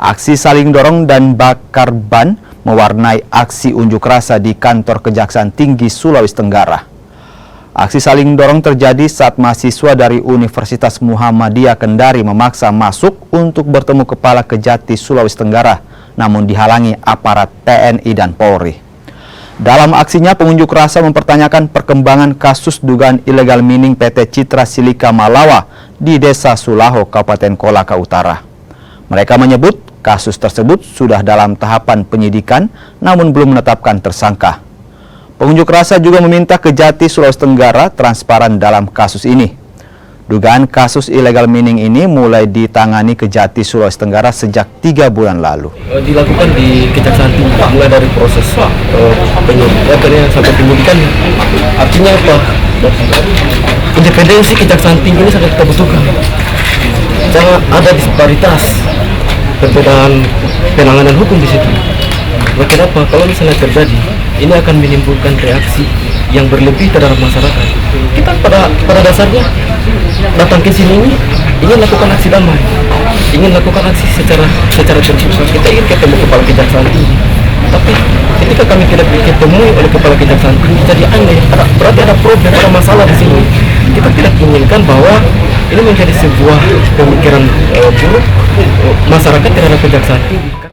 Aksi saling dorong dan bakar ban mewarnai aksi unjuk rasa di kantor Kejaksaan Tinggi Sulawesi Tenggara. Aksi saling dorong terjadi saat mahasiswa dari Universitas Muhammadiyah Kendari memaksa masuk untuk bertemu Kepala Kejati Sulawesi Tenggara, namun dihalangi aparat TNI dan Polri. Dalam aksinya, pengunjuk rasa mempertanyakan perkembangan kasus dugaan illegal mining PT Citra Silika Malawa di Desa Sulaho, Kabupaten Kolaka Utara. Mereka menyebut kasus tersebut sudah dalam tahapan penyidikan, namun belum menetapkan tersangka. Pengunjuk rasa juga meminta Kejati Sulawesi Tenggara transparan dalam kasus ini. Dugaan kasus illegal mining ini mulai ditangani Kejati Sulawesi Tenggara sejak 3 bulan lalu. Dilakukan di Kejaksaan Tinggi, mulai dari proses penyidikan sampai penyidikan. Artinya apa? Independensi Kejaksaan Tinggi ini sangat kita butuhkan. Jangan ada disparitas, perbedaan penanganan hukum di situ. Nah, kenapa? Kalau misalnya terjadi, ini akan menimbulkan reaksi yang berlebih terhadap masyarakat. Kita pada dasarnya datang ke sini ini ingin lakukan aksi damai, ingin lakukan aksi secara terbuka. Kita ingin ketemu Kepala Kejaksaan Tinggi, tapi ketika kami tidak ditemui oleh Kepala Kejaksaan Tinggi, jadi aneh. Berarti ada problem, ada masalah di sini. Kita tidak inginkan bahwa ini menjadi sebuah pemikiran buruk masyarakat terhadap Kejaksaan Tinggi.